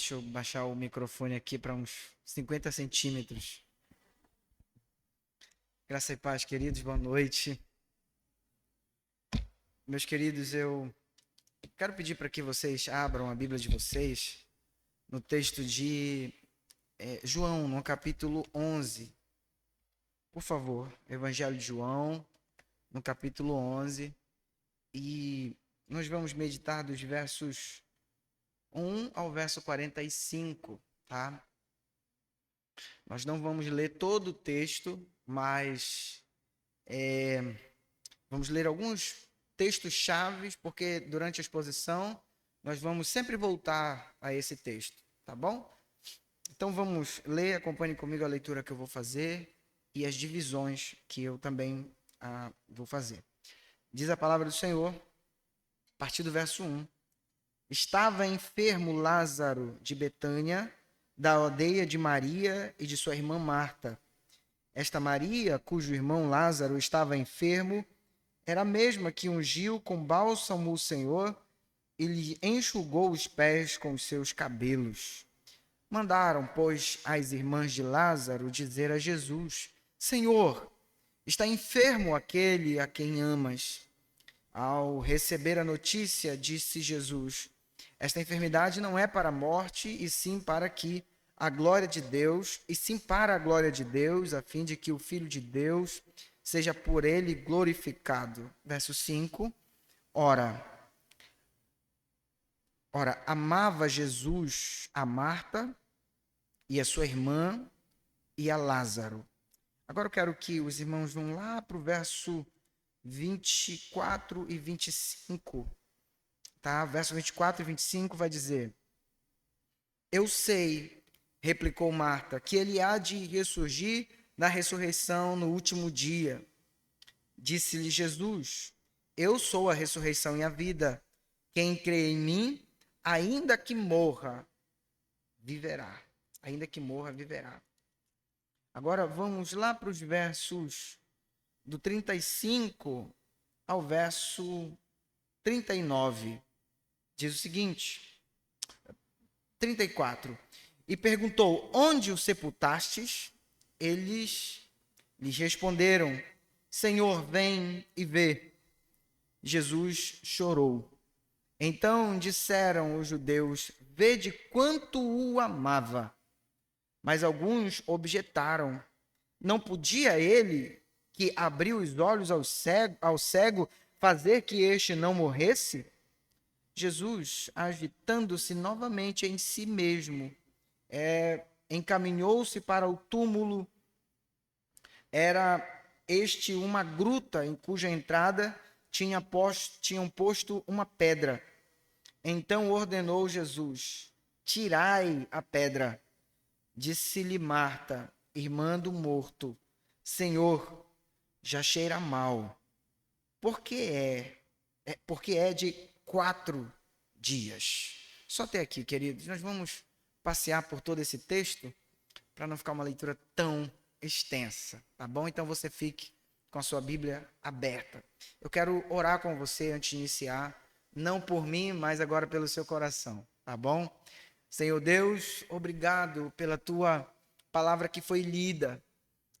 Deixa eu baixar o microfone aqui para uns 50 centímetros. Graça e paz, queridos, boa noite. Meus queridos, eu quero pedir para que vocês abram a Bíblia de vocês no texto de João, no capítulo 11. Por favor, Evangelho de João, no capítulo 11. E nós vamos meditar dos versos 1 ao verso 45, tá? Nós não vamos ler todo o texto, mas vamos ler alguns textos chaves, porque durante a exposição nós vamos sempre voltar a esse texto, tá bom? Então vamos ler, acompanhe comigo a leitura que eu vou fazer e as divisões que eu também vou fazer. Diz a palavra do Senhor, a partir do verso 1. Estava enfermo Lázaro de Betânia, da aldeia de Maria e de sua irmã Marta. Esta Maria, cujo irmão Lázaro estava enfermo, era a mesma que ungiu com bálsamo o Senhor e lhe enxugou os pés com os seus cabelos. Mandaram, pois, as irmãs de Lázaro dizer a Jesus: Senhor, está enfermo aquele a quem amas. Ao receber a notícia, disse Jesus: esta enfermidade não é para a morte, e sim para que a glória de Deus, e sim para a glória de Deus, a fim de que o Filho de Deus seja por ele glorificado. Verso 5. Ora, amava Jesus a Marta e a sua irmã e a Lázaro. Agora eu quero que os irmãos vão lá para o verso 24 e 25. Tá? Verso 24 e 25 vai dizer: Eu sei, replicou Marta, que ele há de ressurgir na ressurreição no último dia. Disse-lhe Jesus: Eu sou a ressurreição e a vida. Quem crê em mim, ainda que morra, viverá. Ainda que morra, viverá. Agora vamos lá para os versos do 35 ao verso 39. Diz o seguinte, 34. E perguntou: onde o sepultastes? Eles lhes responderam: Senhor, vem e vê. Jesus chorou. Então disseram os judeus: vede quanto o amava. Mas alguns objetaram: não podia ele, que abriu os olhos ao cego, fazer que este não morresse? Jesus, agitando-se novamente em si mesmo, encaminhou-se para o túmulo. Era este uma gruta em cuja entrada tinham posto uma pedra. Então ordenou Jesus: tirai a pedra. Disse-lhe Marta, irmã do morto: Senhor, já cheira mal, porque é de 4 dias. Só até aqui, queridos. Nós vamos passear por todo esse texto para não ficar uma leitura tão extensa, tá bom? Então você fique com a sua Bíblia aberta. Eu quero orar com você antes de iniciar, não por mim, mas agora pelo seu coração, tá bom? Senhor Deus, obrigado pela tua palavra que foi lida.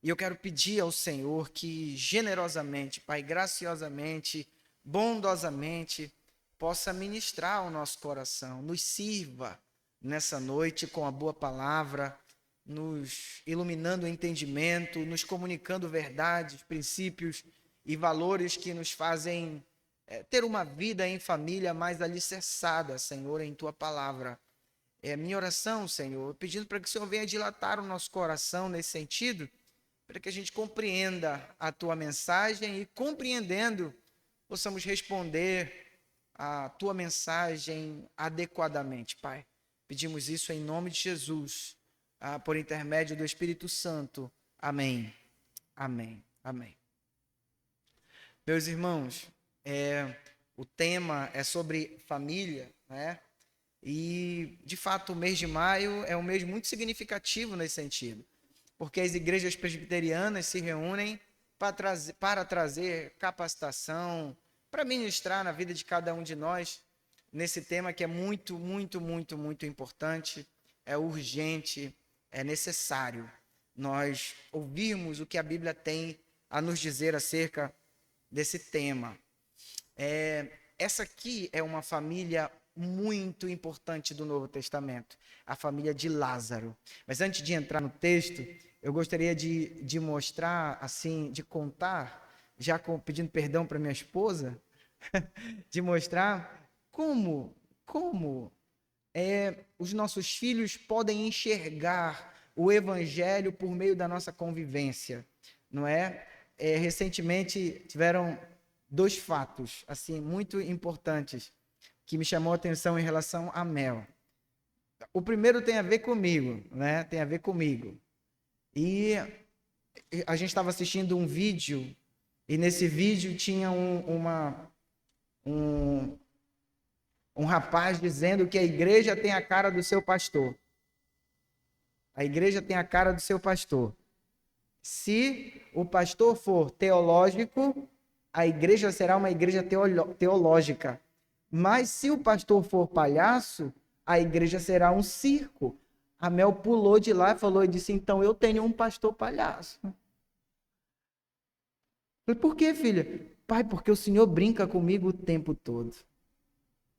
E eu quero pedir ao Senhor que generosamente, Pai, graciosamente, bondosamente, possa ministrar ao nosso coração, nos sirva nessa noite com a boa palavra, nos iluminando o entendimento, nos comunicando verdades, princípios e valores que nos fazem ter uma vida em família mais alicerçada, Senhor, em Tua palavra. É a minha oração, Senhor, pedindo para que o Senhor venha dilatar o nosso coração nesse sentido, para que a gente compreenda a Tua mensagem e, compreendendo, possamos responder a Tua mensagem adequadamente, Pai. Pedimos isso em nome de Jesus, por intermédio do Espírito Santo. Amém. Amém. Amém. Meus irmãos, o tema é sobre família, né? E, de fato, o mês de maio é um mês muito significativo nesse sentido, porque as igrejas presbiterianas se reúnem para trazer capacitação, para ministrar na vida de cada um de nós nesse tema que é muito, muito, muito, muito importante, é urgente, é necessário nós ouvirmos o que a Bíblia tem a nos dizer acerca desse tema. Essa aqui é uma família muito importante do Novo Testamento, a família de Lázaro. Mas antes de entrar no texto, eu gostaria de mostrar, assim, de contar, já pedindo perdão para minha esposa, de mostrar como os nossos filhos podem enxergar o Evangelho por meio da nossa convivência, não é? Recentemente tiveram 2 fatos assim muito importantes que me chamou a atenção em relação a Mel. O primeiro tem a ver comigo, né? Tem a ver comigo. E a gente estava assistindo um vídeo e nesse vídeo tinha um rapaz dizendo que a igreja tem a cara do seu pastor. A igreja tem a cara do seu pastor. Se o pastor for teológico, a igreja será uma igreja teológica. Mas se o pastor for palhaço, a igreja será um circo. A Mel pulou de lá e falou e disse, então eu tenho um pastor palhaço. Falei, por quê, filha? Pai, porque o Senhor brinca comigo o tempo todo.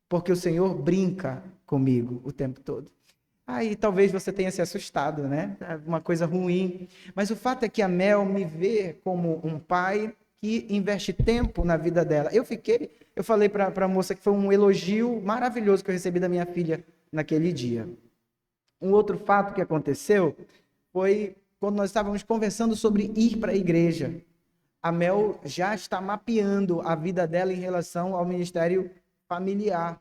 Porque o Senhor brinca comigo o tempo todo. Aí talvez você tenha se assustado, né? Uma coisa ruim. Mas o fato é que a Mel me vê como um pai que investe tempo na vida dela. Eu falei para a moça que foi um elogio maravilhoso que eu recebi da minha filha naquele dia. Um outro fato que aconteceu foi quando nós estávamos conversando sobre ir para a igreja. A Mel já está mapeando a vida dela em relação ao ministério familiar.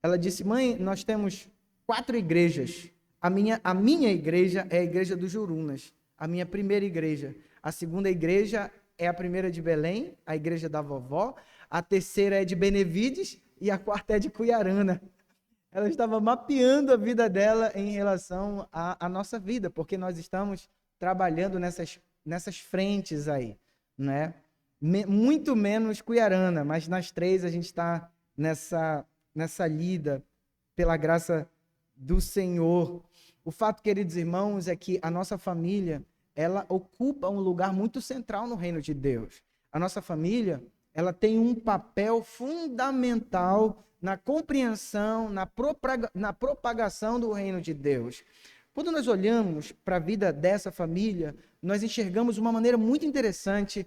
Ela disse, mãe, nós temos 4 igrejas. A minha igreja é a igreja dos Jurunas, a minha primeira igreja. A segunda igreja é a primeira de Belém, a igreja da vovó. A terceira é de Benevides e a 4ª é de Cuiarana. Ela estava mapeando a vida dela em relação à nossa vida, porque nós estamos trabalhando nessas frentes aí, né? Muito menos Cuiarana, mas nas 3 a gente está nessa lida pela graça do Senhor. O fato, queridos irmãos, é que a nossa família, ela ocupa um lugar muito central no reino de Deus. A nossa família, ela tem um papel fundamental na compreensão, na propagação do reino de Deus. Quando nós olhamos para a vida dessa família, nós enxergamos uma maneira muito interessante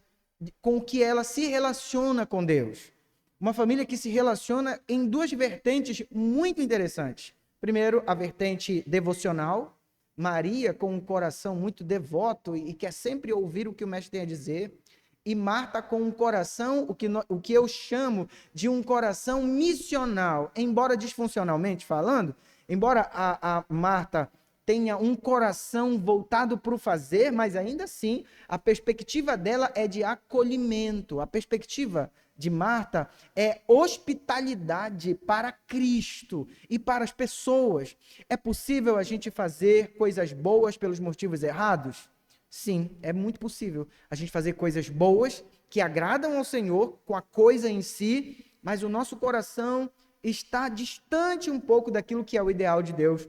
com que ela se relaciona com Deus. Uma família que se relaciona em 2 vertentes muito interessantes. Primeiro, a vertente devocional. Maria, com um coração muito devoto e quer sempre ouvir o que o mestre tem a dizer. E Marta, com um coração, o que eu chamo de um coração missional. Embora disfuncionalmente falando, embora a Marta tenha um coração voltado para o fazer, mas ainda assim, a perspectiva dela é de acolhimento. A perspectiva de Marta é hospitalidade para Cristo e para as pessoas. É possível a gente fazer coisas boas pelos motivos errados? Sim, é muito possível a gente fazer coisas boas que agradam ao Senhor com a coisa em si, mas o nosso coração está distante um pouco daquilo que é o ideal de Deus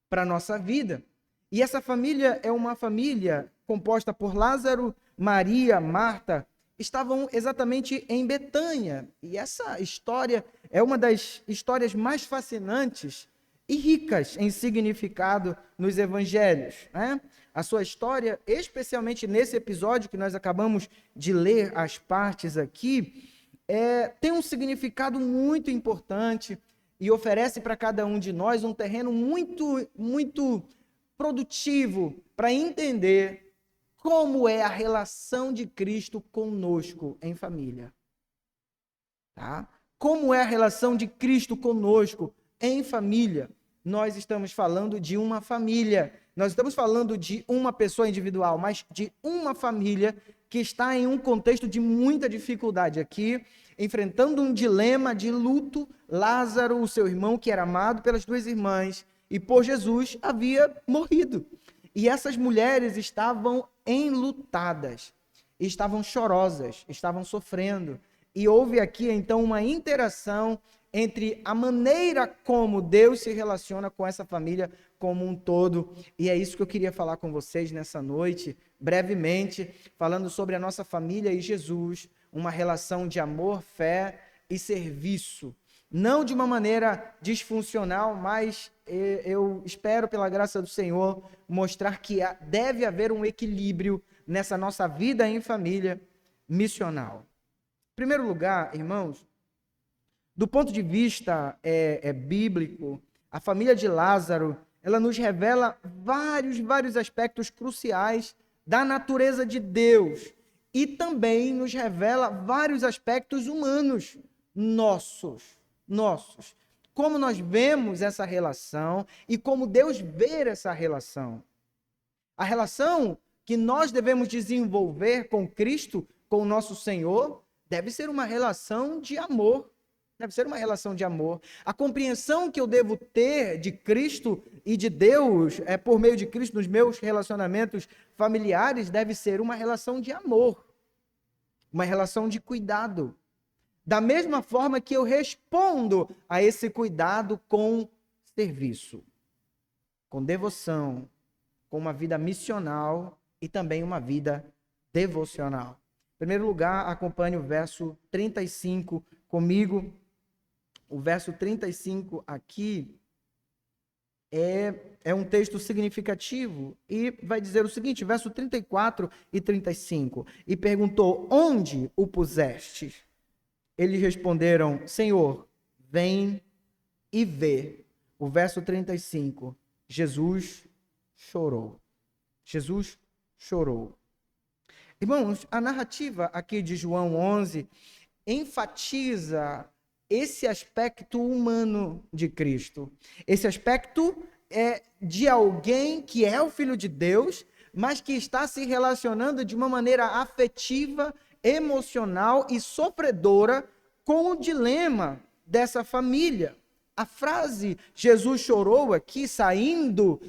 para a nossa vida. E essa família é uma família composta por Lázaro, Maria, Marta, estavam exatamente em Betânia. E essa história é uma das histórias mais fascinantes e ricas em significado nos evangelhos, né? A sua história, especialmente nesse episódio que nós acabamos de ler as partes aqui, tem um significado muito importante e oferece para cada um de nós um terreno muito, muito produtivo para entender como é a relação de Cristo conosco em família. Tá? Como é a relação de Cristo conosco em família? Nós estamos falando de uma família. Nós estamos falando de uma pessoa individual, mas de uma família que está em um contexto de muita dificuldade aqui, enfrentando um dilema de luto. Lázaro, o seu irmão, que era amado pelas 2 irmãs, e por Jesus, havia morrido. E essas mulheres estavam enlutadas, estavam chorosas, estavam sofrendo. E houve aqui, então, uma interação entre a maneira como Deus se relaciona com essa família como um todo. E é isso que eu queria falar com vocês nessa noite, brevemente, falando sobre a nossa família e Jesus, uma relação de amor, fé e serviço. Não de uma maneira disfuncional, mas eu espero, pela graça do Senhor, mostrar que deve haver um equilíbrio nessa nossa vida em família missional. Em primeiro lugar, irmãos, do ponto de vista bíblico, a família de Lázaro, ela nos revela vários aspectos cruciais da natureza de Deus e também nos revela vários aspectos humanos nossos. Como nós vemos essa relação e como Deus vê essa relação. A relação que nós devemos desenvolver com Cristo, com o nosso Senhor, deve ser uma relação de amor. Deve ser uma relação de amor. A compreensão que eu devo ter de Cristo e de Deus, por meio de Cristo, nos meus relacionamentos familiares, deve ser uma relação de amor. Uma relação de cuidado. Da mesma forma que eu respondo a esse cuidado com serviço, com devoção, com uma vida missional e também uma vida devocional. Em primeiro lugar, acompanhe o verso 35 comigo. O verso 35 aqui é um texto significativo e vai dizer o seguinte, verso 34 e 35. E perguntou, onde o puseste? Eles responderam, Senhor, vem e vê. O verso 35, Jesus chorou. Jesus chorou. Irmãos, a narrativa aqui de João 11 enfatiza esse aspecto humano de Cristo. Esse aspecto de alguém que é o Filho de Deus, mas que está se relacionando de uma maneira afetiva, emocional e sofredora com o dilema dessa família. A frase Jesus chorou aqui, saindo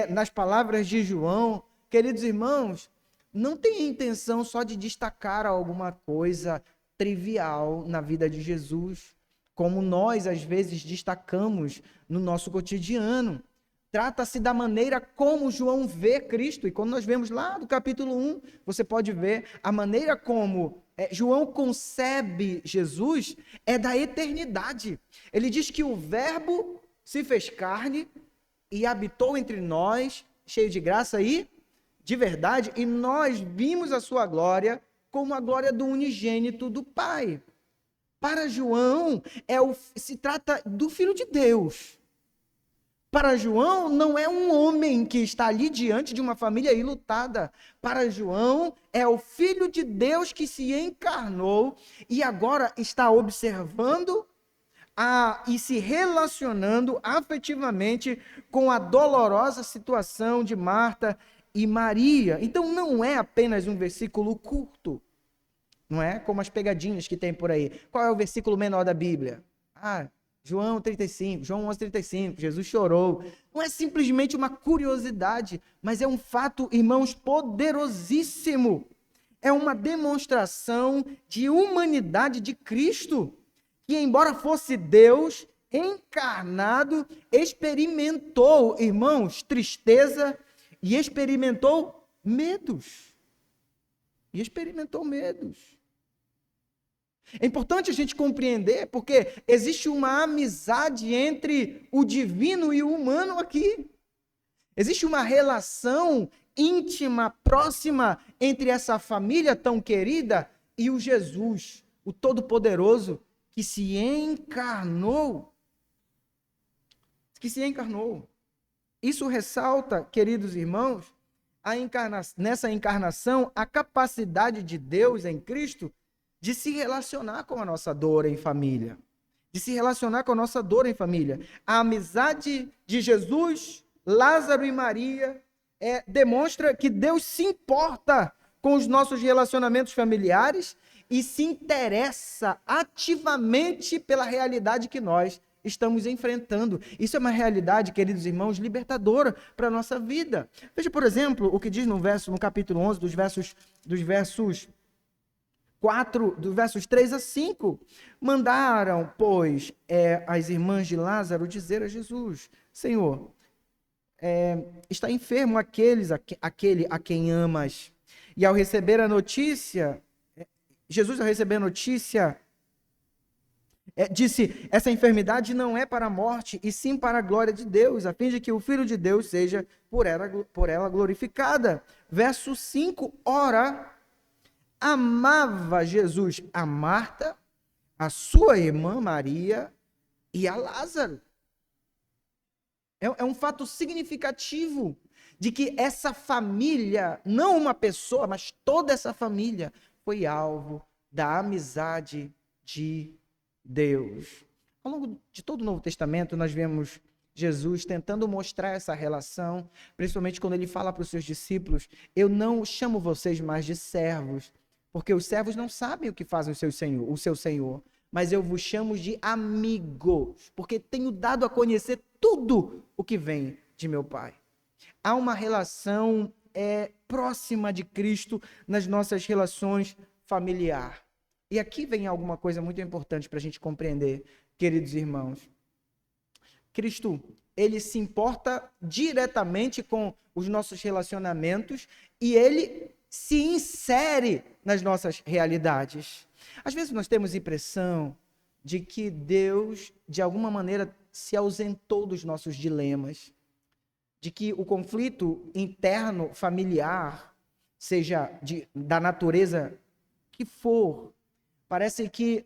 nas palavras de João, queridos irmãos, não tem intenção só de destacar alguma coisa trivial na vida de Jesus, como nós às vezes destacamos no nosso cotidiano. Trata-se da maneira como João vê Cristo. E quando nós vemos lá do capítulo 1, você pode ver a maneira como João concebe Jesus é da eternidade. Ele diz que o Verbo se fez carne e habitou entre nós, cheio de graça e de verdade, e nós vimos a sua glória como a glória do unigênito do Pai. Para João, se trata do Filho de Deus. Para João, não é um homem que está ali diante de uma família enlutada. Para João, é o Filho de Deus que se encarnou e agora está observando e se relacionando afetivamente com a dolorosa situação de Marta e Maria. Então, não é apenas um versículo curto. Não é como as pegadinhas que tem por aí. Qual é o versículo menor da Bíblia? João 35, João 11:35, Jesus chorou. Não é simplesmente uma curiosidade, mas é um fato, irmãos, poderosíssimo. É uma demonstração de humanidade de Cristo, que embora fosse Deus encarnado, experimentou, irmãos, tristeza e experimentou medos. É importante a gente compreender, porque existe uma amizade entre o divino e o humano aqui. Existe uma relação íntima, próxima, entre essa família tão querida e o Jesus, o Todo-Poderoso, que se encarnou. Isso ressalta, queridos irmãos, nessa encarnação, a capacidade de Deus em Cristo de se relacionar com a nossa dor em família. A amizade de Jesus, Lázaro e Maria demonstra que Deus se importa com os nossos relacionamentos familiares e se interessa ativamente pela realidade que nós estamos enfrentando. Isso é uma realidade, queridos irmãos, libertadora para a nossa vida. Veja, por exemplo, o que diz no capítulo 11, dos versos 4, dos versos 3 a 5. Mandaram, pois, as irmãs de Lázaro dizer a Jesus: Senhor, está enfermo aquele a quem amas. E ao receber a notícia, Jesus, ao receber a notícia, disse: essa enfermidade não é para a morte, e sim para a glória de Deus, a fim de que o Filho de Deus seja por ela glorificada. Verso 5, ora, amava Jesus a Marta, a sua irmã Maria e a Lázaro. É um fato significativo de que essa família, não uma pessoa, mas toda essa família, foi alvo da amizade de Deus. Ao longo de todo o Novo Testamento, nós vemos Jesus tentando mostrar essa relação, principalmente quando ele fala para os seus discípulos: eu não chamo vocês mais de servos, porque os servos não sabem o que faz o seu Senhor, mas eu vos chamo de amigos, porque tenho dado a conhecer tudo o que vem de meu Pai. Há uma relação próxima de Cristo nas nossas relações familiares. E aqui vem alguma coisa muito importante para a gente compreender, queridos irmãos. Cristo, ele se importa diretamente com os nossos relacionamentos e ele se insere nas nossas realidades. Às vezes nós temos a impressão de que Deus, de alguma maneira, se ausentou dos nossos dilemas, de que o conflito interno familiar, seja da natureza que for, parece que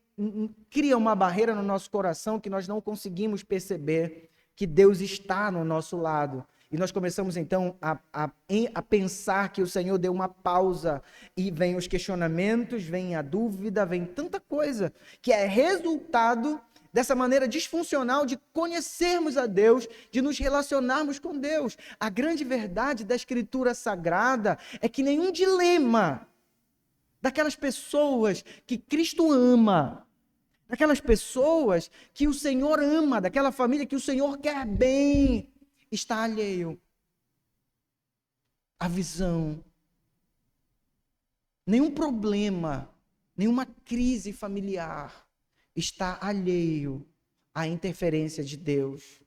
cria uma barreira no nosso coração que nós não conseguimos perceber que Deus está no nosso lado. E nós começamos então a pensar que o Senhor deu uma pausa e vem os questionamentos, vem a dúvida, vem tanta coisa que é resultado dessa maneira disfuncional de conhecermos a Deus, de nos relacionarmos com Deus. A grande verdade da Escritura Sagrada é que nenhum dilema daquelas pessoas que Cristo ama, daquelas pessoas que o Senhor ama, daquela família que o Senhor quer bem, está alheio à visão. Nenhum problema, nenhuma crise familiar está alheio à interferência de Deus.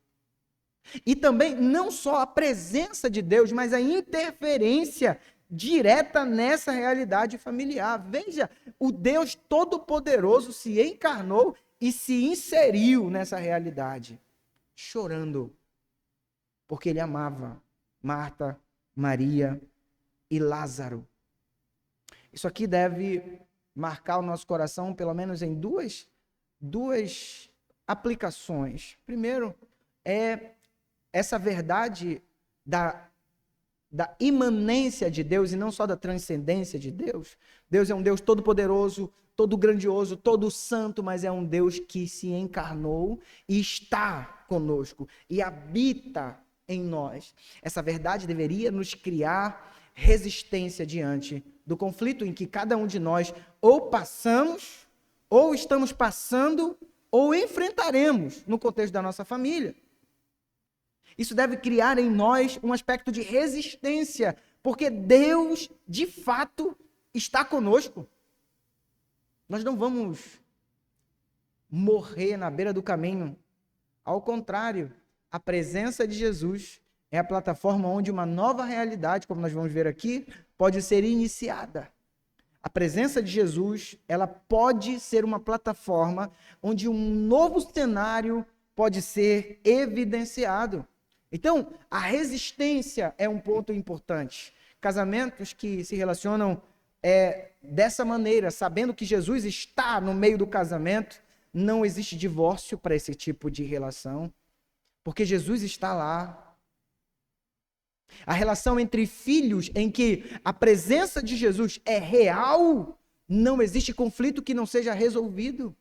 E também não só a presença de Deus, mas a interferência direta nessa realidade familiar. Veja, o Deus Todo-Poderoso se encarnou e se inseriu nessa realidade, chorando, porque ele amava Marta, Maria e Lázaro. Isso aqui deve marcar o nosso coração, pelo menos em duas aplicações. Primeiro, é essa verdade da imanência de Deus e não só da transcendência de Deus. Deus é um Deus todo-poderoso, todo grandioso, todo santo, mas é um Deus que se encarnou e está conosco e habita em nós. Essa verdade deveria nos criar resistência diante do conflito em que cada um de nós ou passamos, ou estamos passando, ou enfrentaremos no contexto da nossa família. Isso deve criar em nós um aspecto de resistência, porque Deus, de fato, está conosco. Nós não vamos morrer na beira do caminho. Ao contrário, a presença de Jesus é a plataforma onde uma nova realidade, como nós vamos ver aqui, pode ser iniciada. A presença de Jesus, ela pode ser uma plataforma onde um novo cenário pode ser evidenciado. Então, a resistência é um ponto importante. Casamentos que se relacionam dessa maneira, sabendo que Jesus está no meio do casamento, não existe divórcio para esse tipo de relação, porque Jesus está lá. A relação entre filhos, em que a presença de Jesus é real, não existe conflito que não seja resolvido,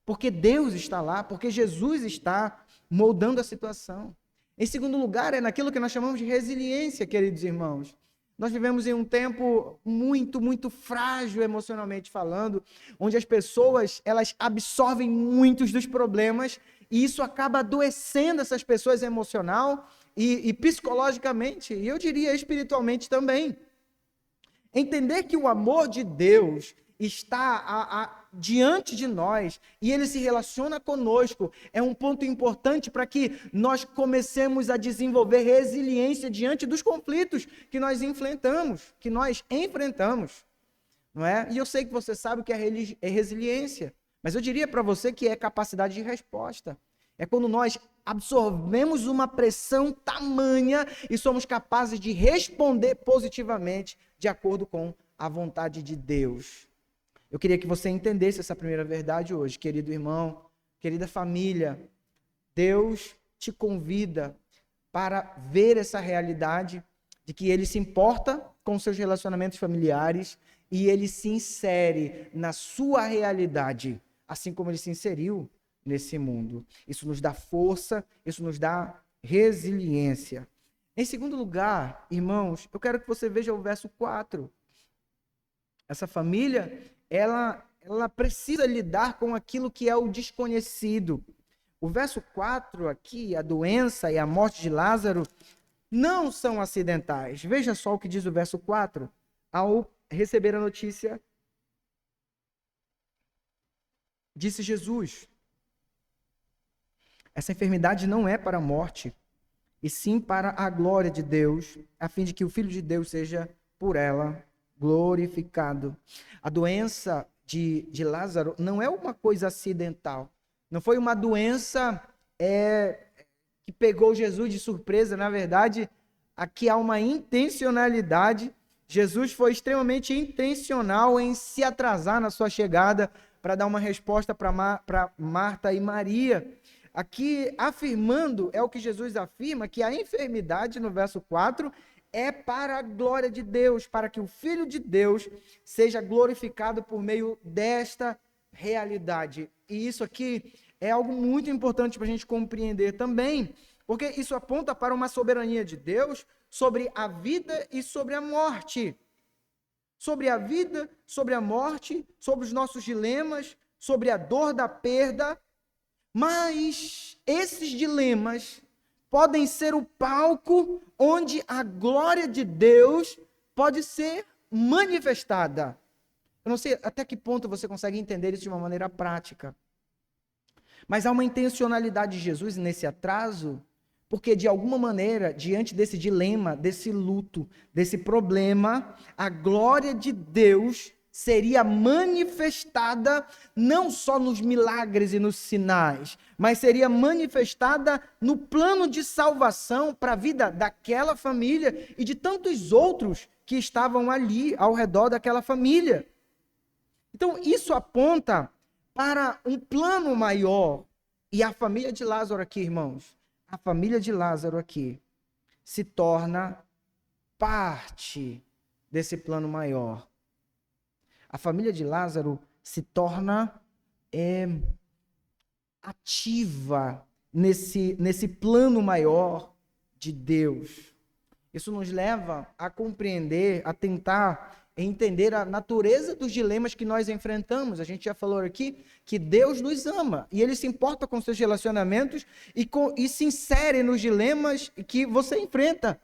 porque Deus está lá, porque Jesus está moldando a situação. Em segundo lugar, é naquilo que nós chamamos de resiliência, queridos irmãos. Nós vivemos em um tempo muito, muito frágil emocionalmente falando, onde as pessoas, elas absorvem muitos dos problemas e isso acaba adoecendo essas pessoas emocional e psicologicamente, e eu diria espiritualmente também. Entender que o amor de Deus está diante de nós e ele se relaciona conosco, é um ponto importante para que nós comecemos a desenvolver resiliência diante dos conflitos que nós enfrentamos, não é? E eu sei que você sabe o que é resiliência, mas eu diria para você que é capacidade de resposta. É quando nós absorvemos uma pressão tamanha e somos capazes de responder positivamente de acordo com a vontade de Deus. Eu queria que você entendesse essa primeira verdade hoje, querido irmão, querida família. Deus te convida para ver essa realidade de que Ele se importa com seus relacionamentos familiares e Ele se insere na sua realidade, assim como Ele se inseriu nesse mundo. Isso nos dá força, isso nos dá resiliência. Em segundo lugar, irmãos, eu quero que você veja o verso 4. Essa família, ela precisa lidar com aquilo que é o desconhecido. O verso 4 aqui, a doença e a morte de Lázaro não são acidentais. Veja só o que diz o verso 4. Ao receber a notícia, disse Jesus: essa enfermidade não é para a morte, e sim para a glória de Deus, a fim de que o Filho de Deus seja por ela glorificado. A doença de Lázaro não é uma coisa acidental. Não foi uma doença que pegou Jesus de surpresa. Na verdade, aqui há uma intencionalidade. Jesus foi extremamente intencional em se atrasar na sua chegada para dar uma resposta para Marta e Maria. Aqui afirmando, é o que Jesus afirma, que a enfermidade, no verso 4, é para a glória de Deus, para que o Filho de Deus seja glorificado por meio desta realidade. E isso aqui é algo muito importante para a gente compreender também, porque isso aponta para uma soberania de Deus sobre a vida e sobre a morte. Sobre a vida, sobre a morte, sobre os nossos dilemas, sobre a dor da perda. Mas esses dilemas podem ser o palco onde a glória de Deus pode ser manifestada. Eu não sei até que ponto você consegue entender isso de uma maneira prática. Mas há uma intencionalidade de Jesus nesse atraso, porque de alguma maneira, diante desse dilema, desse luto, desse problema, a glória de Deus seria manifestada não só nos milagres e nos sinais, mas seria manifestada no plano de salvação para a vida daquela família e de tantos outros que estavam ali ao redor daquela família. Então, isso aponta para um plano maior. E a família de Lázaro aqui, irmãos, a família de Lázaro aqui se torna parte desse plano maior. A família de Lázaro se torna ativa nesse plano maior de Deus. Isso nos leva a compreender, a tentar entender a natureza dos dilemas que nós enfrentamos. A gente já falou aqui que Deus nos ama e Ele se importa com seus relacionamentos e se insere nos dilemas que você enfrenta.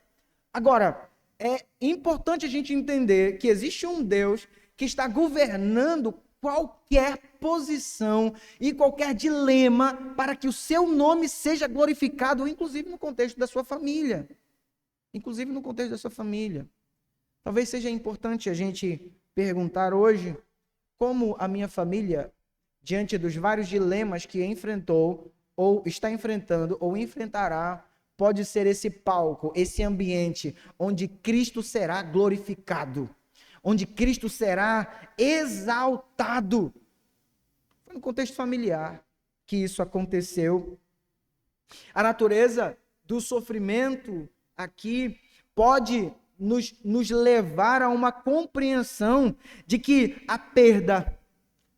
Agora, é importante a gente entender que existe um Deus que está governando qualquer posição e qualquer dilema para que o seu nome seja glorificado, inclusive no contexto da sua família. Inclusive no contexto da sua família. Talvez seja importante a gente perguntar hoje como a minha família, diante dos vários dilemas que enfrentou, ou está enfrentando, ou enfrentará, pode ser esse palco, esse ambiente onde Cristo será glorificado, onde Cristo será exaltado. Foi no contexto familiar que isso aconteceu. A natureza do sofrimento aqui pode nos levar a uma compreensão de que a perda,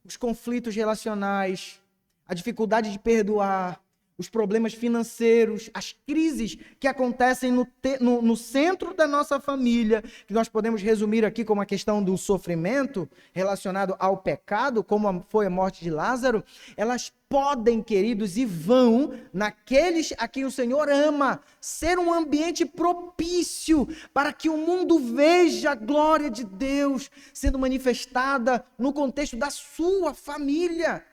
os conflitos relacionais, a dificuldade de perdoar, os problemas financeiros, as crises que acontecem no centro da nossa família, que nós podemos resumir aqui como a questão do sofrimento relacionado ao pecado, como foi a morte de Lázaro, elas podem, queridos, e vão, naqueles a quem o Senhor ama, ser um ambiente propício para que o mundo veja a glória de Deus sendo manifestada no contexto da sua família.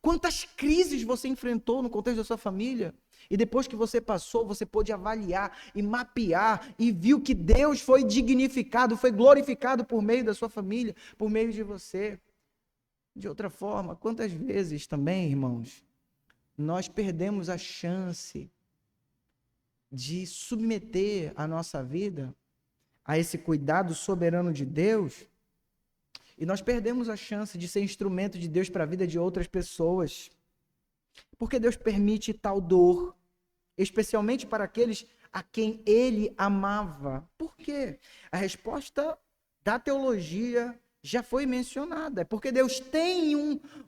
Quantas crises você enfrentou no contexto da sua família? E depois que você passou, você pôde avaliar e mapear e viu que Deus foi dignificado, foi glorificado por meio da sua família, por meio de você. De outra forma, quantas vezes também, irmãos, nós perdemos a chance de submeter a nossa vida a esse cuidado soberano de Deus, e nós perdemos a chance de ser instrumento de Deus para a vida de outras pessoas. Porque Deus permite tal dor, especialmente para aqueles a quem Ele amava. Por quê? A resposta da teologia já foi mencionada. É porque Deus tem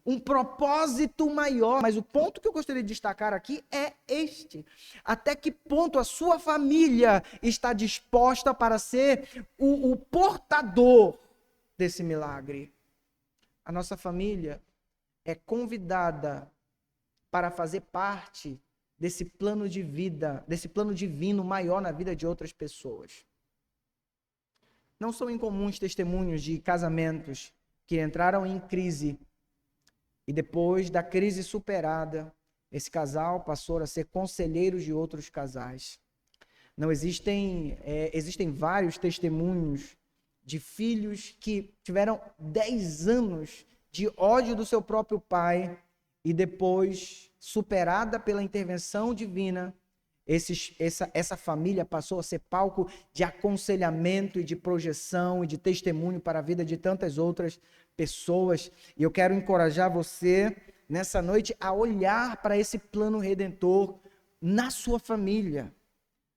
um propósito maior. Mas o ponto que eu gostaria de destacar aqui é este. Até que ponto a sua família está disposta para ser o portador desse milagre? A nossa família é convidada para fazer parte desse plano de vida, desse plano divino maior na vida de outras pessoas. Não são incomuns testemunhos de casamentos que entraram em crise e depois da crise superada, esse casal passou a ser conselheiros de outros casais. Não existem vários testemunhos de filhos que tiveram 10 anos de ódio do seu próprio pai e depois, superada pela intervenção divina, essa família passou a ser palco de aconselhamento e de projeção e de testemunho para a vida de tantas outras pessoas. E eu quero encorajar você, nessa noite, a olhar para esse plano redentor na sua família,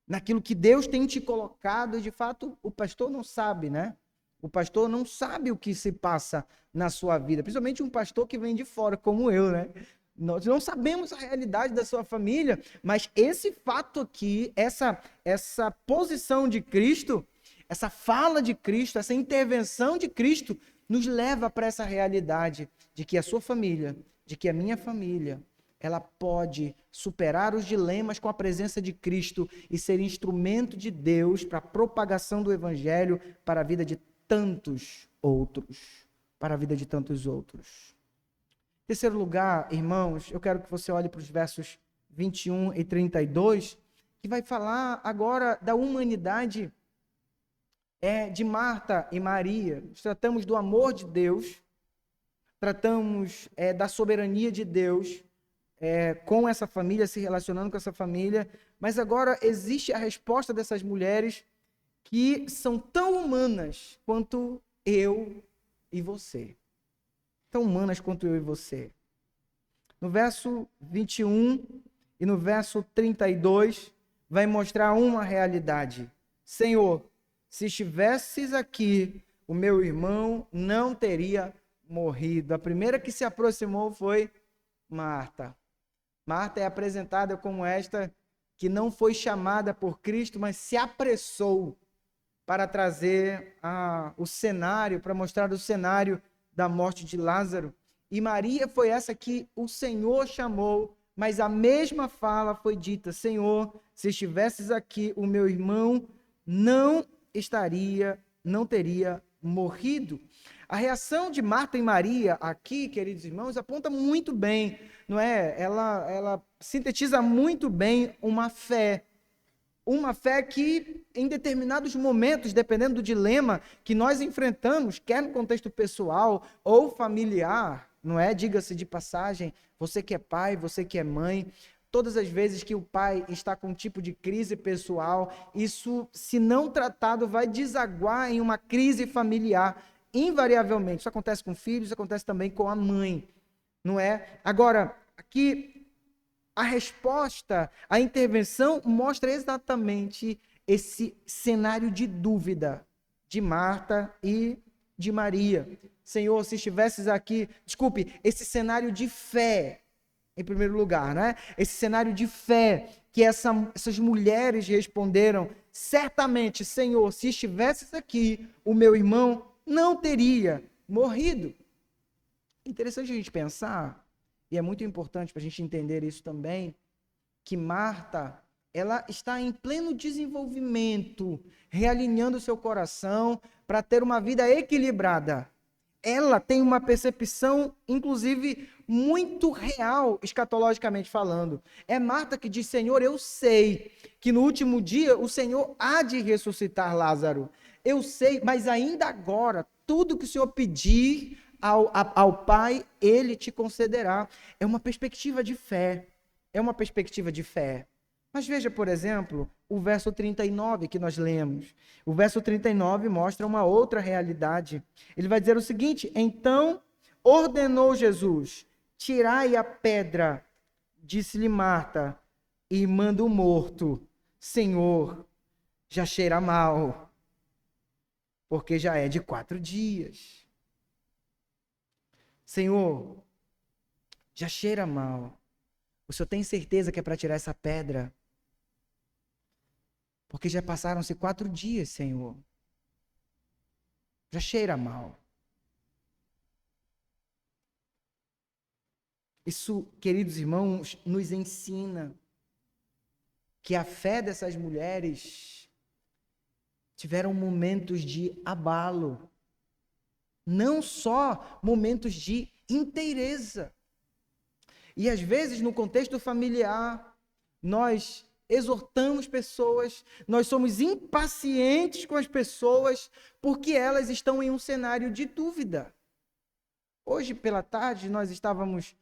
naquilo que Deus tem te colocado. E de fato, o pastor não sabe, né? O pastor não sabe o que se passa na sua vida, principalmente um pastor que vem de fora, como eu, né? Nós não sabemos a realidade da sua família, mas esse fato aqui, essa posição de Cristo, essa fala de Cristo, essa intervenção de Cristo, nos leva para essa realidade de que a sua família, de que a minha família, ela pode superar os dilemas com a presença de Cristo e ser instrumento de Deus para a propagação do Evangelho para a vida de tantos outros, para a vida de tantos outros. Em terceiro lugar, irmãos, eu quero que você olhe para os versos 21 e 32, que vai falar agora da humanidade de Marta e Maria. Nós tratamos do amor de Deus, tratamos da soberania de Deus com essa família, se relacionando com essa família, mas agora existe a resposta dessas mulheres que são tão humanas quanto eu e você. Tão humanas quanto eu e você. No verso 21 e no verso 32, vai mostrar uma realidade. Senhor, se estivesses aqui, o meu irmão não teria morrido. A primeira que se aproximou foi Marta. Marta é apresentada como esta que não foi chamada por Cristo, mas se apressou para trazer o cenário, para mostrar o cenário da morte de Lázaro. E Maria foi essa que o Senhor chamou, mas a mesma fala foi dita: Senhor, se estivesses aqui, o meu irmão não teria morrido. A reação de Marta e Maria aqui, queridos irmãos, aponta muito bem, não é? Ela sintetiza muito bem uma fé que, em determinados momentos, dependendo do dilema que nós enfrentamos, quer no contexto pessoal ou familiar, não é? Diga-se de passagem, você que é pai, você que é mãe, todas as vezes que o pai está com um tipo de crise pessoal, isso, se não tratado, vai desaguar em uma crise familiar, invariavelmente. Isso acontece com filhos, isso acontece também com a mãe, não é? Agora, aqui, a resposta, a intervenção mostra exatamente esse cenário de dúvida de Marta e de Maria. Senhor, se estivesses aqui, esse cenário de fé em primeiro lugar, né? Esse cenário de fé que essas mulheres responderam: certamente, Senhor, se estivesses aqui, o meu irmão não teria morrido. Interessante a gente pensar, e é muito importante para a gente entender isso também, que Marta, ela está em pleno desenvolvimento, realinhando seu coração para ter uma vida equilibrada. Ela tem uma percepção, inclusive, muito real, escatologicamente falando. É Marta que diz: Senhor, eu sei que no último dia o Senhor há de ressuscitar Lázaro. Eu sei, mas ainda agora, tudo que o Senhor pedir ao Pai, Ele te concederá. É uma perspectiva de fé. É uma perspectiva de fé. Mas veja, por exemplo, o verso 39 que nós lemos. O verso 39 mostra uma outra realidade. Ele vai dizer o seguinte: então ordenou Jesus: tirai a pedra. Disse-lhe Marta, irmã do morto: Senhor, já cheira mal, porque já é de 4 dias. Senhor, já cheira mal. O Senhor tem certeza que é para tirar essa pedra? Porque já passaram-se 4 dias, Senhor. Já cheira mal. Isso, queridos irmãos, nos ensina que a fé dessas mulheres tiveram momentos de abalo. Não só momentos de inteireza. E às vezes, no contexto familiar, nós exortamos pessoas, nós somos impacientes com as pessoas, porque elas estão em um cenário de dúvida. Hoje, pela tarde, nós estávamos...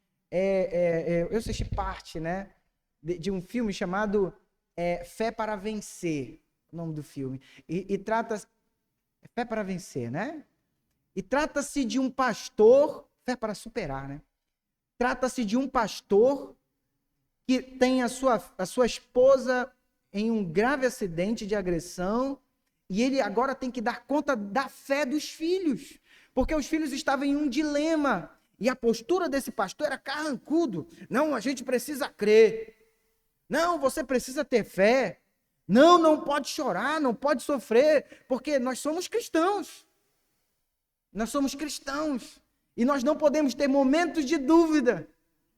eu assisti parte, né, de um filme chamado Fé para Vencer, o nome do filme. E trata-se... Fé para Vencer, né? E trata-se de um pastor... Fé para Superar, né? Trata-se de um pastor que tem a sua esposa em um grave acidente de agressão e ele agora tem que dar conta da fé dos filhos, porque os filhos estavam em um dilema e a postura desse pastor era carrancudo. Não, a gente precisa crer. Não, você precisa ter fé. Não, não pode chorar, não pode sofrer, porque nós somos cristãos. Nós somos cristãos. E nós não podemos ter momentos de dúvida.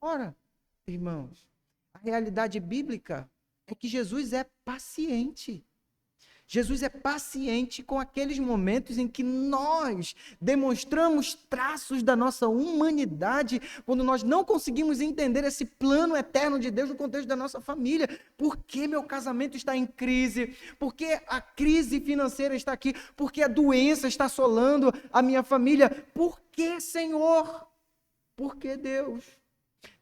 Ora, irmãos, a realidade bíblica é que Jesus é paciente. Jesus é paciente com aqueles momentos em que nós demonstramos traços da nossa humanidade, quando nós não conseguimos entender esse plano eterno de Deus no contexto da nossa família. Por que meu casamento está em crise? Por que a crise financeira está aqui? Por que a doença está assolando a minha família? Por que, Senhor? Por que, Deus?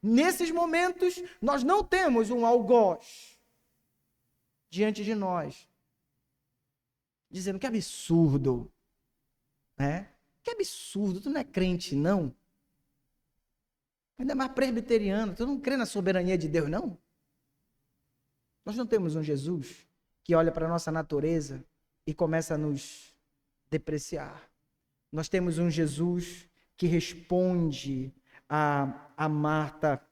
Nesses momentos, nós não temos um algoz diante de nós, dizendo que absurdo, né? Que absurdo, tu não é crente, não? Ainda mais presbiteriano, tu não crê na soberania de Deus, não? Nós não temos um Jesus que olha para a nossa natureza e começa a nos depreciar. Nós temos um Jesus que responde a Marta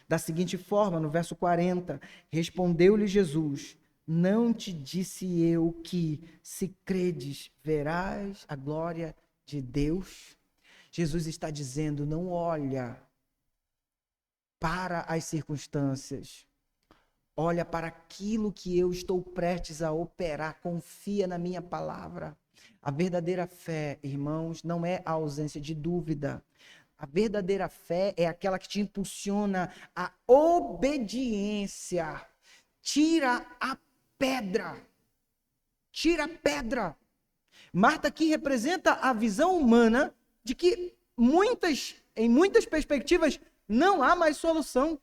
da seguinte forma, no verso 40, respondeu-lhe Jesus: não te disse eu que, se credes, verás a glória de Deus? Jesus está dizendo: não olha para as circunstâncias, olha para aquilo que eu estou prestes a operar, confia na minha palavra. A verdadeira fé, irmãos, não é a ausência de dúvida. A verdadeira fé é aquela que te impulsiona à obediência. Tira a pedra. Tira a pedra. Marta aqui representa a visão humana de que em muitas perspectivas não há mais solução.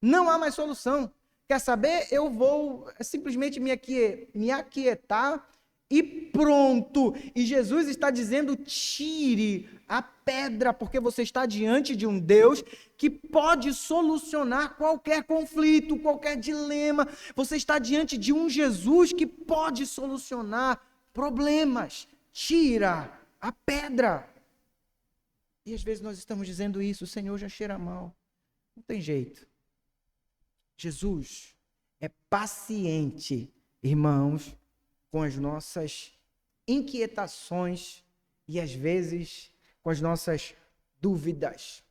Não há mais solução. Quer saber? Eu vou simplesmente me aquietar e pronto. E Jesus está dizendo: tire a pedra, porque você está diante de um Deus que pode solucionar qualquer conflito, qualquer dilema. Você está diante de um Jesus que pode solucionar problemas. Tira a pedra. E às vezes nós estamos dizendo isso: o Senhor já cheira mal. Não tem jeito. Jesus é paciente, irmãos, com as nossas inquietações e, às vezes, com as nossas dúvidas.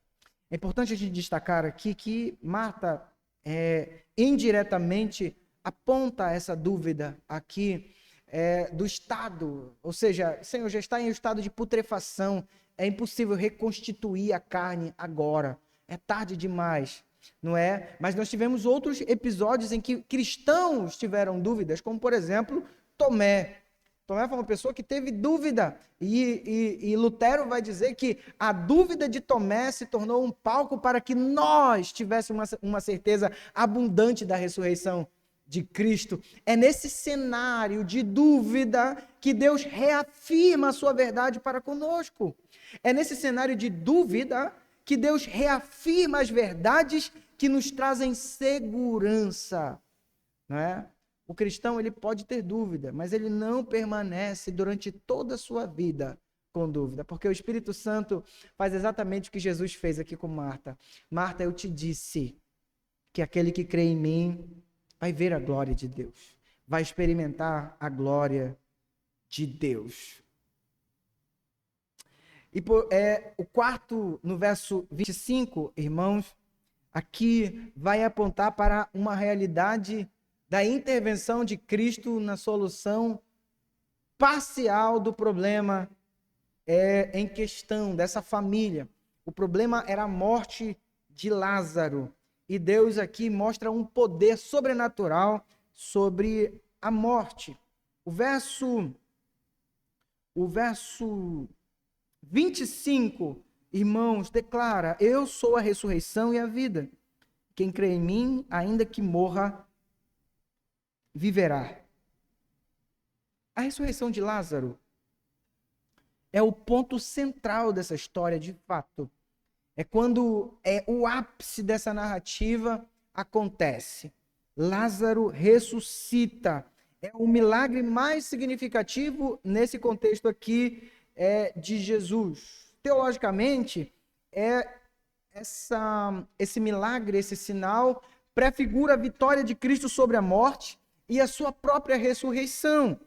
É importante a gente destacar aqui que Marta, indiretamente, aponta essa dúvida aqui do estado, ou seja, Senhor, já está em estado de putrefação, é impossível reconstituir a carne agora, é tarde demais, não é? Mas nós tivemos outros episódios em que cristãos tiveram dúvidas, como por exemplo, Tomé. Tomé foi uma pessoa que teve dúvida, e Lutero vai dizer que a dúvida de Tomé se tornou um palco para que nós tivéssemos uma certeza abundante da ressurreição de Cristo. É nesse cenário de dúvida que Deus reafirma a sua verdade para conosco. É nesse cenário de dúvida que Deus reafirma as verdades que nos trazem segurança, não é? O cristão, ele pode ter dúvida, mas ele não permanece durante toda a sua vida com dúvida, porque o Espírito Santo faz exatamente o que Jesus fez aqui com Marta. Marta, eu te disse que aquele que crê em mim vai ver a glória de Deus, vai experimentar a glória de Deus. E o quarto, no verso 25, irmãos, aqui vai apontar para uma realidade da intervenção de Cristo na solução parcial do problema em questão, dessa família. O problema era a morte de Lázaro. E Deus aqui mostra um poder sobrenatural sobre a morte. O verso 25, irmãos, declara: eu sou a ressurreição e a vida. Quem crê em mim, ainda que morra, viverá. A ressurreição de Lázaro é o ponto central dessa história, de fato. É quando o ápice dessa narrativa acontece. Lázaro ressuscita. É o milagre mais significativo nesse contexto aqui de Jesus. Teologicamente, esse milagre, esse sinal, prefigura a vitória de Cristo sobre a morte e a sua própria ressurreição,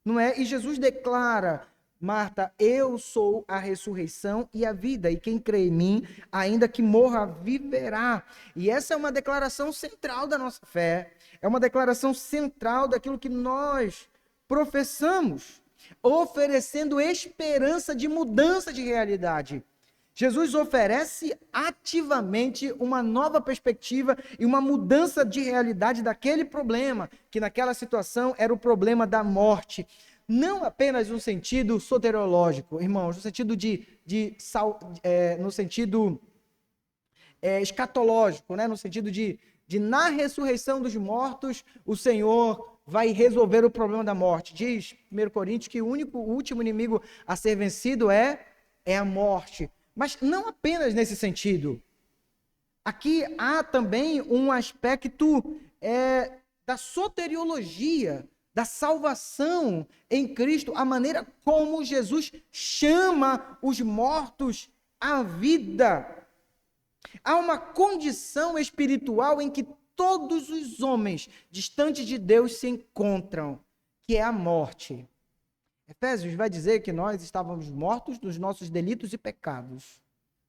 não é? E Jesus declara: Marta, eu sou a ressurreição e a vida, e quem crê em mim, ainda que morra, viverá. E essa é uma declaração central da nossa fé, é uma declaração central daquilo que nós professamos, oferecendo esperança de mudança de realidade. Jesus oferece ativamente uma nova perspectiva e uma mudança de realidade daquele problema, que naquela situação era o problema da morte. Não apenas no sentido soteriológico, irmãos, no sentido no sentido escatológico, né? No sentido de na ressurreição dos mortos, o Senhor vai resolver o problema da morte. Diz 1 Coríntios que o último inimigo a ser vencido é a morte. Mas não apenas nesse sentido. Aqui há também um aspecto da soteriologia, da salvação em Cristo, a maneira como Jesus chama os mortos à vida. Há uma condição espiritual em que todos os homens distantes de Deus se encontram, que é a morte. Efésios vai dizer que nós estávamos mortos dos nossos delitos e pecados.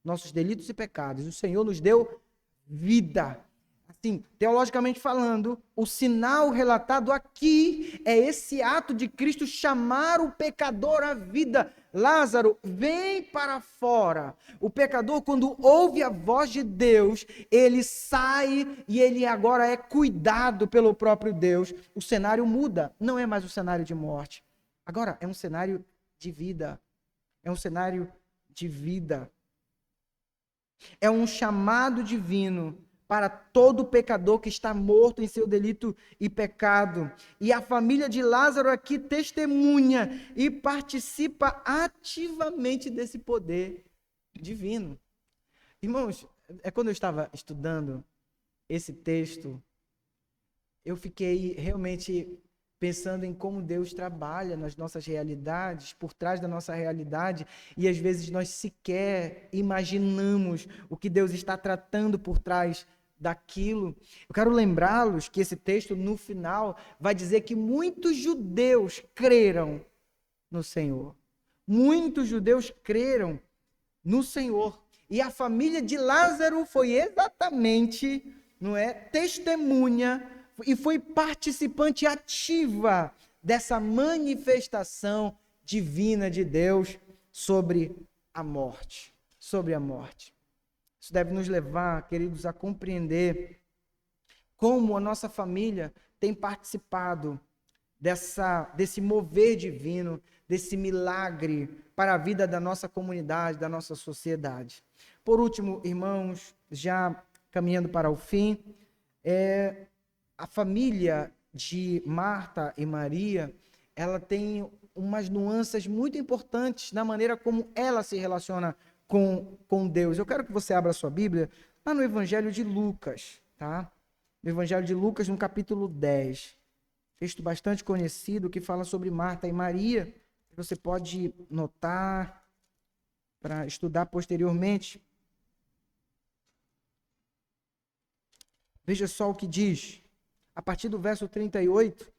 Nossos delitos e pecados. O Senhor nos deu vida. Assim, teologicamente falando, o sinal relatado aqui é esse ato de Cristo chamar o pecador à vida. Lázaro, vem para fora. O pecador, quando ouve a voz de Deus, ele sai e ele agora é cuidado pelo próprio Deus. O cenário muda. Não é mais um cenário de morte. Agora, é um cenário de vida. É um cenário de vida. É um chamado divino para todo pecador que está morto em seu delito e pecado. E a família de Lázaro aqui testemunha e participa ativamente desse poder divino. Irmãos, quando eu estava estudando esse texto, eu fiquei realmente pensando em como Deus trabalha nas nossas realidades, por trás da nossa realidade, e às vezes nós sequer imaginamos o que Deus está tratando por trás daquilo. Eu quero lembrá-los que esse texto, no final, vai dizer que muitos judeus creram no Senhor. Muitos judeus creram no Senhor. E a família de Lázaro foi exatamente, não é, testemunha e foi participante ativa dessa manifestação divina de Deus sobre a morte. Sobre a morte. Isso deve nos levar, queridos, a compreender como a nossa família tem participado desse mover divino, desse milagre para a vida da nossa comunidade, da nossa sociedade. Por último, irmãos, já caminhando para o fim, a família de Marta e Maria, ela tem umas nuances muito importantes na maneira como ela se relaciona com Deus. Eu quero que você abra a sua Bíblia lá no Evangelho de Lucas, tá? No Evangelho de Lucas, no capítulo 10. Texto bastante conhecido que fala sobre Marta e Maria. Você pode notar para estudar posteriormente. Veja só o que diz. A partir do verso 38.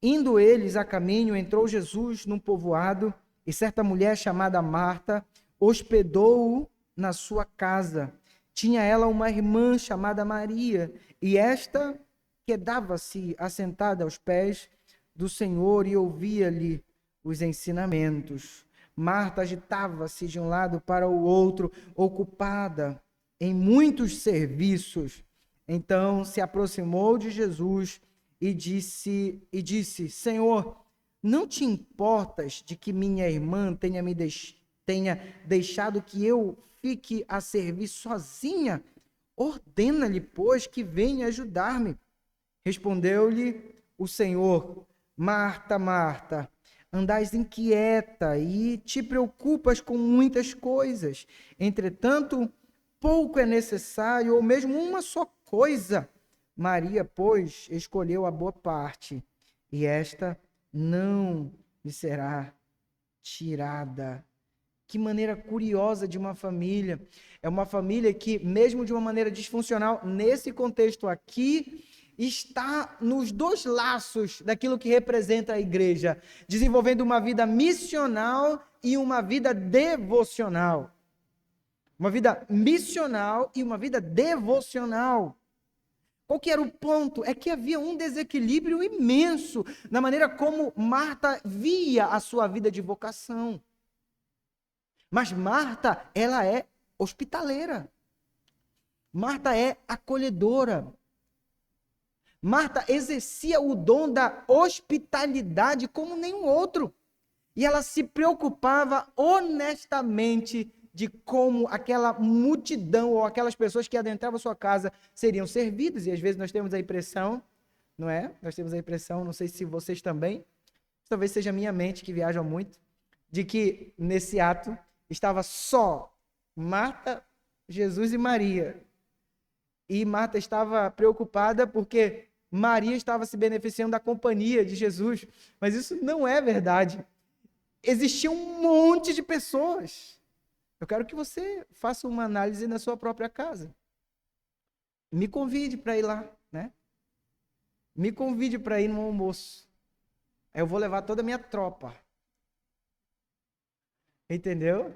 Indo eles a caminho, entrou Jesus num povoado, e certa mulher chamada Marta hospedou-o na sua casa. Tinha ela uma irmã chamada Maria, e esta quedava-se assentada aos pés do Senhor e ouvia-lhe os ensinamentos. Marta agitava-se de um lado para o outro, ocupada em muitos serviços. Então se aproximou de Jesus e disse: Senhor, não te importas de que minha irmã tenha deixado que eu fique a servir sozinha? Ordena-lhe, pois, que venha ajudar-me. Respondeu-lhe o Senhor: Marta, Marta, andais inquieta e te preocupas com muitas coisas. Entretanto, pouco é necessário, ou mesmo uma só coisa. Maria, pois, escolheu a boa parte, e esta não lhe será tirada. Que maneira curiosa de uma família. É uma família que, mesmo de uma maneira disfuncional, nesse contexto aqui, está nos dois laços daquilo que representa a igreja, desenvolvendo uma vida missional e uma vida devocional. Uma vida missional e uma vida devocional. Qual que era o ponto? É que havia um desequilíbrio imenso na maneira como Marta via a sua vida de vocação. Mas Marta, ela é hospitaleira. Marta é acolhedora. Marta exercia o dom da hospitalidade como nenhum outro. E ela se preocupava honestamente de como aquela multidão ou aquelas pessoas que adentravam a sua casa seriam servidas. E às vezes nós temos a impressão, não é? Nós temos a impressão, não sei se vocês também, talvez seja a minha mente que viaja muito, de que nesse ato estava só Marta, Jesus e Maria. E Marta estava preocupada porque Maria estava se beneficiando da companhia de Jesus. Mas isso não é verdade. Existia um monte de pessoas. Eu quero que você faça uma análise na sua própria casa. Me convide para ir lá, né? Me convide para ir no almoço. Aí eu vou levar toda a minha tropa. Entendeu?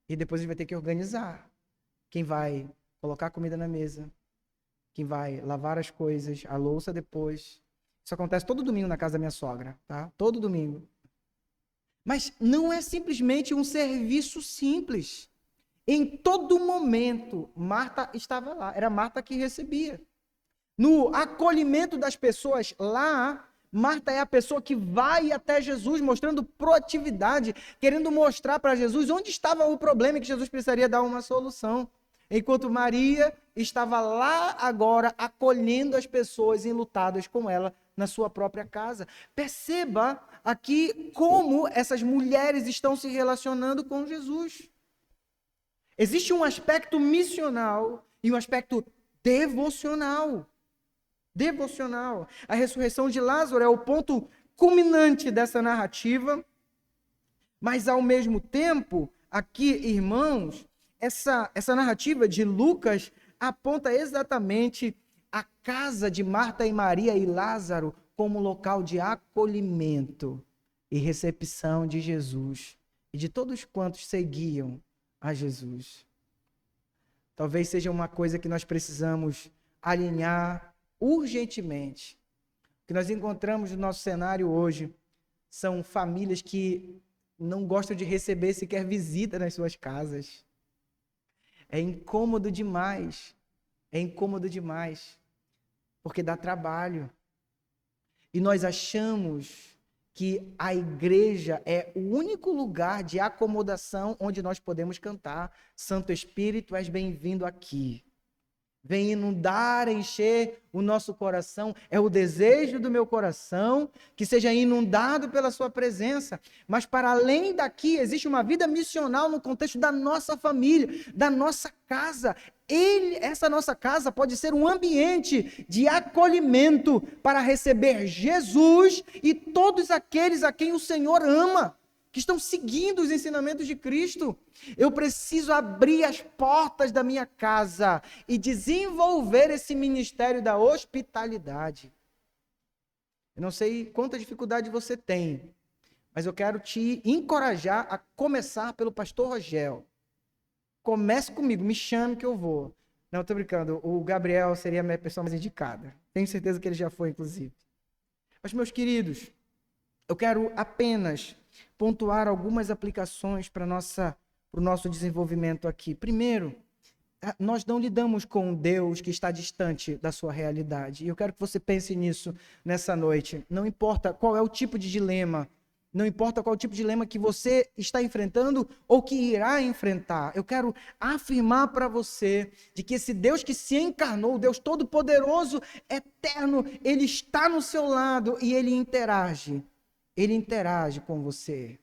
E depois a gente vai ter que organizar. Quem vai colocar comida na mesa? Quem vai lavar as coisas, a louça depois. Isso acontece todo domingo na casa da minha sogra, tá? Todo domingo. Mas não é simplesmente um serviço simples. Em todo momento, Marta estava lá. Era Marta que recebia. No acolhimento das pessoas lá, Marta é a pessoa que vai até Jesus mostrando proatividade, querendo mostrar para Jesus onde estava o problema e que Jesus precisaria dar uma solução. Enquanto Maria estava lá agora acolhendo as pessoas enlutadas com ela na sua própria casa. Perceba aqui como essas mulheres estão se relacionando com Jesus. Existe um aspecto missional e um aspecto devocional. devocional. A ressurreição de Lázaro é o ponto culminante dessa narrativa, mas ao mesmo tempo, aqui, irmãos, essa narrativa de Lucas aponta exatamente a casa de Marta e Maria e Lázaro como local de acolhimento e recepção de Jesus e de todos quantos seguiam a Jesus. Talvez seja uma coisa que nós precisamos alinhar urgentemente. O que nós encontramos no nosso cenário hoje são famílias que não gostam de receber sequer visita nas suas casas. É incômodo demais. É incômodo demais. Porque dá trabalho. E nós achamos que a igreja é o único lugar de acomodação onde nós podemos cantar: Santo Espírito, és bem-vindo aqui. Vem inundar, encher o nosso coração. É o desejo do meu coração que seja inundado pela sua presença. Mas para além daqui, existe uma vida missional no contexto da nossa família, da nossa casa. Essa nossa casa pode ser um ambiente de acolhimento para receber Jesus e todos aqueles a quem o Senhor ama, que estão seguindo os ensinamentos de Cristo. Eu preciso abrir as portas da minha casa e desenvolver esse ministério da hospitalidade. Eu não sei quanta dificuldade você tem, mas eu quero te encorajar a começar pelo pastor Rogel. Comece comigo, me chame que eu vou. Não, estou brincando, o Gabriel seria a minha pessoa mais indicada. Tenho certeza que ele já foi, inclusive. Mas, meus queridos, eu quero apenas pontuar algumas aplicações para o nosso desenvolvimento aqui. Primeiro, nós não lidamos com um Deus que está distante da sua realidade. E eu quero que você pense nisso nessa noite. Não importa qual é o tipo de dilema, não importa qual tipo de dilema que você está enfrentando ou que irá enfrentar. Eu quero afirmar para você de que esse Deus que se encarnou, o Deus Todo-Poderoso, Eterno, Ele está no seu lado e Ele interage. Ele interage com você.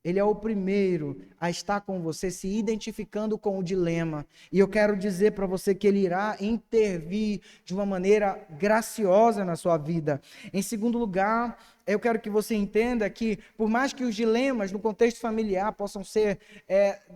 Ele é o primeiro a estar com você, se identificando com o dilema. E eu quero dizer para você que Ele irá intervir de uma maneira graciosa na sua vida. Em segundo lugar, eu quero que você entenda que, por mais que os dilemas no contexto familiar possam ser,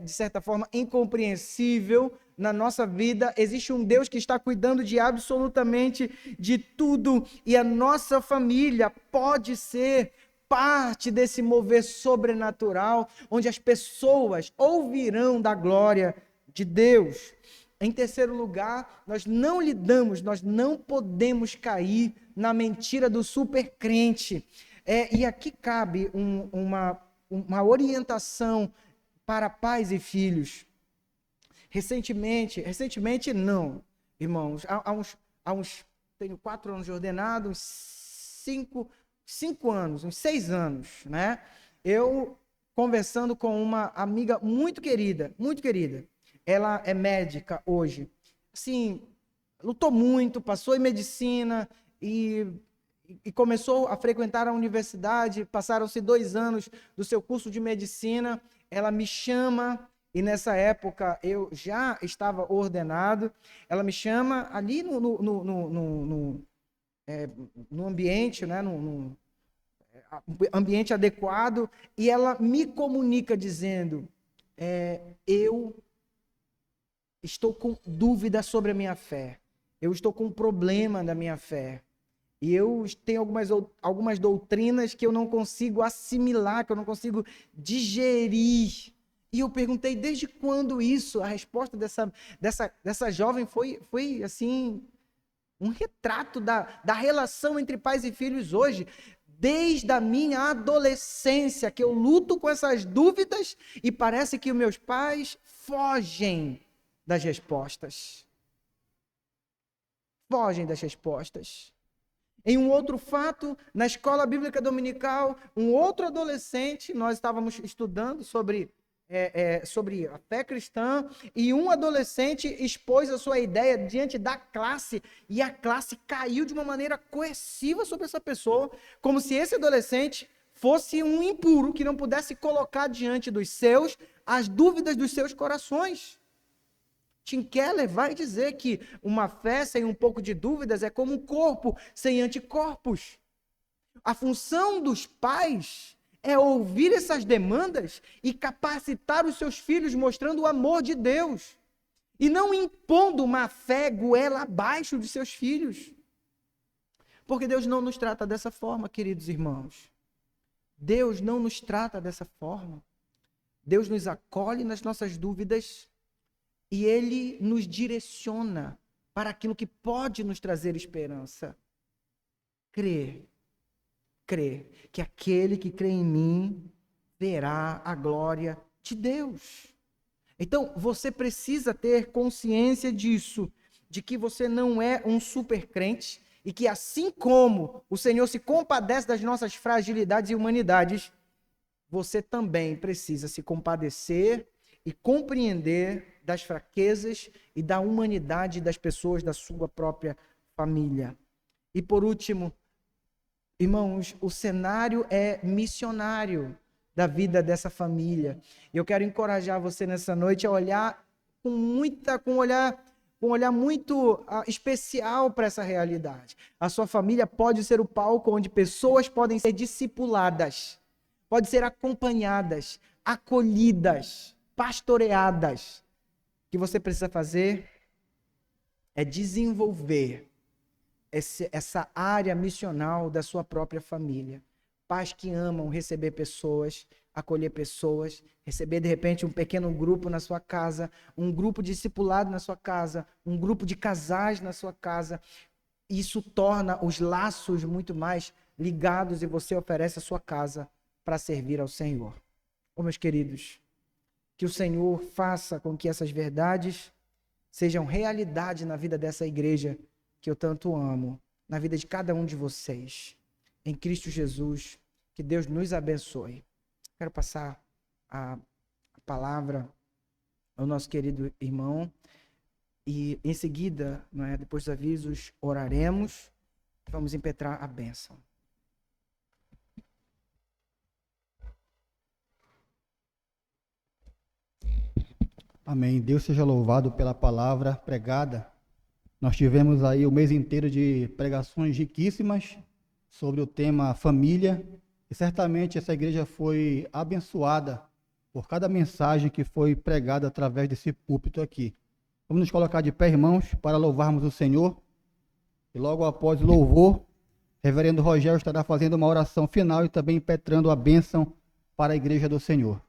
de certa forma, incompreensível na nossa vida, existe um Deus que está cuidando de absolutamente de tudo. E a nossa família pode ser parte desse mover sobrenatural, onde as pessoas ouvirão da glória de Deus. Em terceiro lugar, nós não podemos cair na mentira do supercrente. E aqui cabe uma orientação para pais e filhos. Recentemente não, irmãos, tenho 4 anos de ordenado, uns 5 anos, uns 6 anos, né? Eu conversando com uma amiga muito querida, ela é médica hoje, assim, lutou muito, passou em medicina e começou a frequentar a universidade, passaram-se 2 anos do seu curso de medicina, ela me chama, e nessa época eu já estava ordenado, ela me chama ali no ambiente, né, no ambiente adequado, e ela me comunica dizendo, eu estou com dúvida sobre a minha fé, eu estou com um problema na minha fé, e eu tenho algumas doutrinas que eu não consigo assimilar, que eu não consigo digerir. E eu perguntei, desde quando isso? A resposta dessa jovem foi assim, um retrato da relação entre pais e filhos hoje. Desde a minha adolescência, que eu luto com essas dúvidas e parece que os meus pais fogem das respostas. Fogem das respostas. Em um outro fato, na escola bíblica dominical, um outro adolescente, nós estávamos estudando sobre a fé cristã, e um adolescente expôs a sua ideia diante da classe, e a classe caiu de uma maneira coerciva sobre essa pessoa, como se esse adolescente fosse um impuro, que não pudesse colocar diante dos seus as dúvidas dos seus corações. Tim Keller vai dizer que uma fé sem um pouco de dúvidas é como um corpo sem anticorpos. A função dos pais é ouvir essas demandas e capacitar os seus filhos mostrando o amor de Deus. E não impondo uma fé goela abaixo de seus filhos. Porque Deus não nos trata dessa forma, queridos irmãos. Deus não nos trata dessa forma. Deus nos acolhe nas nossas dúvidas e Ele nos direciona para aquilo que pode nos trazer esperança. Crê que aquele que crê em mim verá a glória de Deus. Então, você precisa ter consciência disso, de que você não é um super crente e que assim como o Senhor se compadece das nossas fragilidades e humanidades, você também precisa se compadecer e compreender das fraquezas e da humanidade das pessoas da sua própria família. E por último, irmãos, o cenário é missionário da vida dessa família. Eu quero encorajar você nessa noite a olhar com um olhar muito especial para essa realidade. A sua família pode ser o palco onde pessoas podem ser discipuladas, podem ser acompanhadas, acolhidas, pastoreadas. O que você precisa fazer é desenvolver essa área missional da sua própria família. Pais que amam receber pessoas, acolher pessoas, receber de repente um pequeno grupo na sua casa, um grupo discipulado na sua casa, um grupo de casais na sua casa. Isso torna os laços muito mais ligados e você oferece a sua casa para servir ao Senhor. Oh, meus queridos, que o Senhor faça com que essas verdades sejam realidade na vida dessa igreja que eu tanto amo, na vida de cada um de vocês. Em Cristo Jesus, que Deus nos abençoe. Quero passar a palavra ao nosso querido irmão e em seguida, depois dos avisos, oraremos. Vamos impetrar a bênção. Amém. Deus seja louvado pela palavra pregada. Nós tivemos aí o mês inteiro de pregações riquíssimas sobre o tema família, e certamente essa igreja foi abençoada por cada mensagem que foi pregada através desse púlpito aqui. Vamos nos colocar de pé, irmãos, para louvarmos o Senhor. E logo após o louvor, reverendo Rogério estará fazendo uma oração final e também impetrando a bênção para a igreja do Senhor.